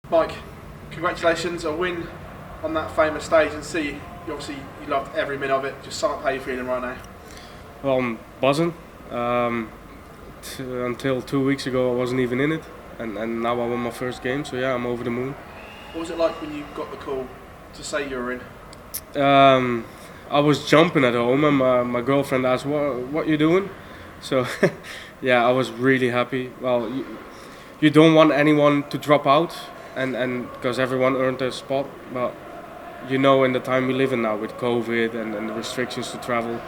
Mike, congratulations, a win on that famous stage, and see, you loved every minute of it. Just sum up how you're feeling right now. Well, I'm buzzing. Until 2 weeks ago, I wasn't even in it, and now I won my first game. So yeah, I'm over the moon. What was it like when you got the call to say you were in? I was jumping at home, and my girlfriend asked, "What you doing?" So yeah, I was really happy. Well, you don't want anyone to drop out, and because everyone earned their spot, but in the time we live in now with COVID and the restrictions to travel,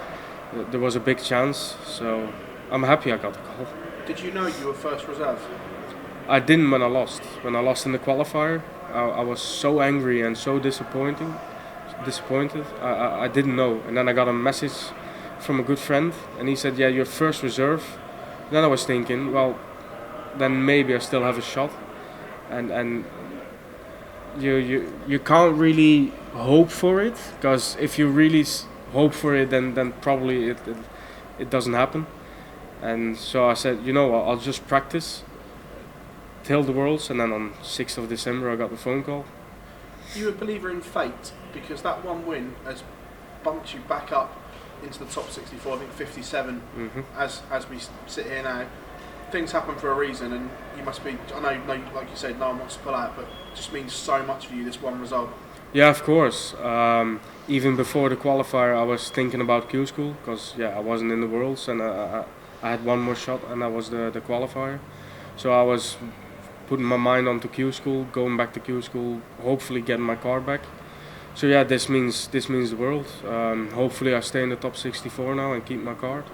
there was a big chance. So I'm happy I got the call. Did you know you were first reserve? I didn't when I lost. When I lost in the qualifier, I was so angry and so disappointed. I didn't know, and then I got a message from a good friend, and he said, "Yeah, you're first reserve." Then I was thinking, well, then maybe I still have a shot, and you can't really hope for it, because if you really hope for it, then probably it doesn't happen. And so I said, I'll just practice till the Worlds, and then on 6th of December I got the phone call. You a believer in fate, because that one win has bumped you back up into the top 64, I think 57, as we sit here now. Things happen for a reason, and you must be, I know, like you said, no one wants to pull out, but it just means so much for you, this one result. Yeah, of course. Even before the qualifier, I was thinking about Q School, because I wasn't in the Worlds, and I had one more shot, and that was the qualifier. So I was putting my mind onto Q School, going back to Q School, hopefully getting my card back. So yeah, this means the world. Hopefully I stay in the top 64 now and keep my card.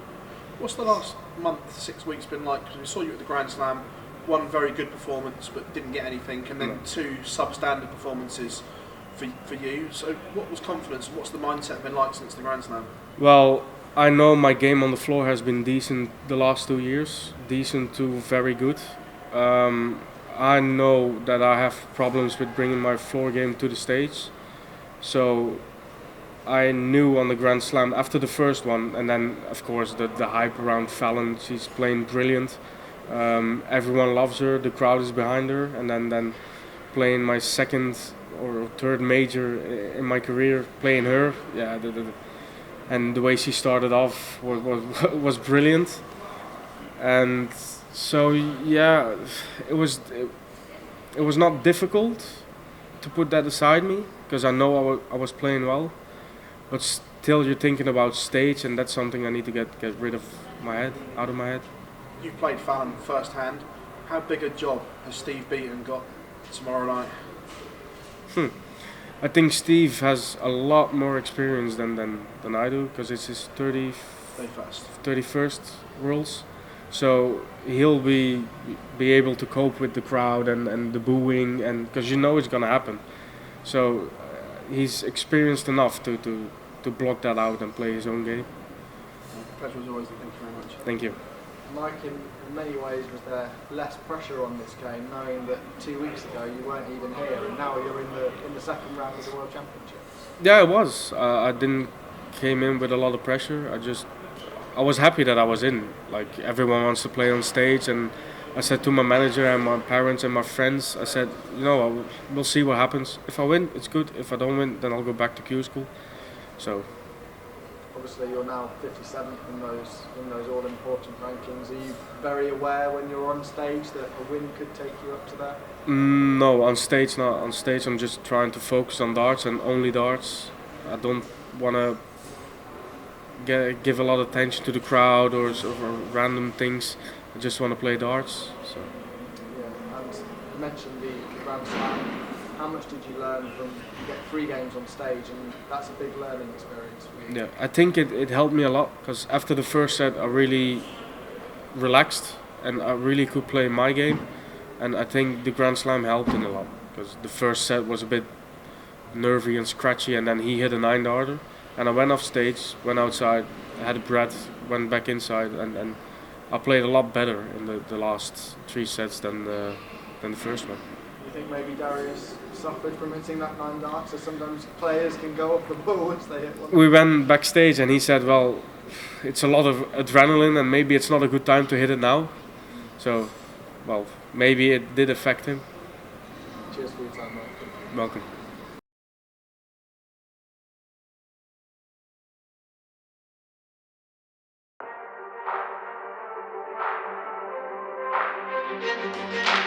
What's the last month, 6 weeks been like? Because we saw you at the Grand Slam, one very good performance but didn't get anything, and then two substandard performances for you. So what was confidence and what's the mindset been like since the Grand Slam? Well, I know my game on the floor has been decent the last 2 years, decent to very good. I know that I have problems with bringing my floor game to the stage. So I knew on the Grand Slam after the first one, and then of course the hype around Fallon. She's playing brilliant. Everyone loves her. The crowd is behind her. And then playing my second or third major in my career, playing her. Yeah, and the way she started off was brilliant. And so yeah, it was not difficult to put that aside me, because I know I was playing well, but still you're thinking about stage, and that's something I need to get rid of out of my head. You've played Fallon firsthand. How big a job has Steve Beaton got tomorrow night? I think Steve has a lot more experience than I do, because it's his 31st Worlds. So he'll be able to cope with the crowd and the booing, and because it's gonna happen. So he's experienced enough to block that out and play his own game. Pleasure as always. Thank you very much. Thank you. Mike, in many ways, was there less pressure on this game, knowing that 2 weeks ago you weren't even here, and now you're in the second round of the World Championships? Yeah, it was. I didn't came in with a lot of pressure. I was happy that I was in. Like, everyone wants to play on stage, and I said to my manager and my parents and my friends, I said, we'll see what happens. If I win, it's good. If I don't win, then I'll go back to Q School. So. Obviously, you're now 57th in those all-important rankings. Are you very aware when you're on stage that a win could take you up to that? No, on stage not. On stage, I'm just trying to focus on darts and only darts. I don't want to give a lot of attention to the crowd or random things. I just want to play darts. So. Yeah, and you mentioned the Grand Slam. How much did you learn from get 3 games on stage, and that's a big learning experience for you? Yeah, I think it helped me a lot, because after the first set I really relaxed and I really could play my game, and I think the Grand Slam helped in a lot, because the first set was a bit nervy and scratchy, and then he hit a 9-darter, and I went off stage, went outside, had a breath, went back inside, and I played a lot better in the last 3 sets than the first one. You think maybe Darius suffered from hitting that 9-dart, so sometimes players can go off the ball once they hit one? We went backstage and he said, well, it's a lot of adrenaline and maybe it's not a good time to hit it now. So, well, maybe it did affect him. Do Cheers for your time, mate. Welcome. Thank you.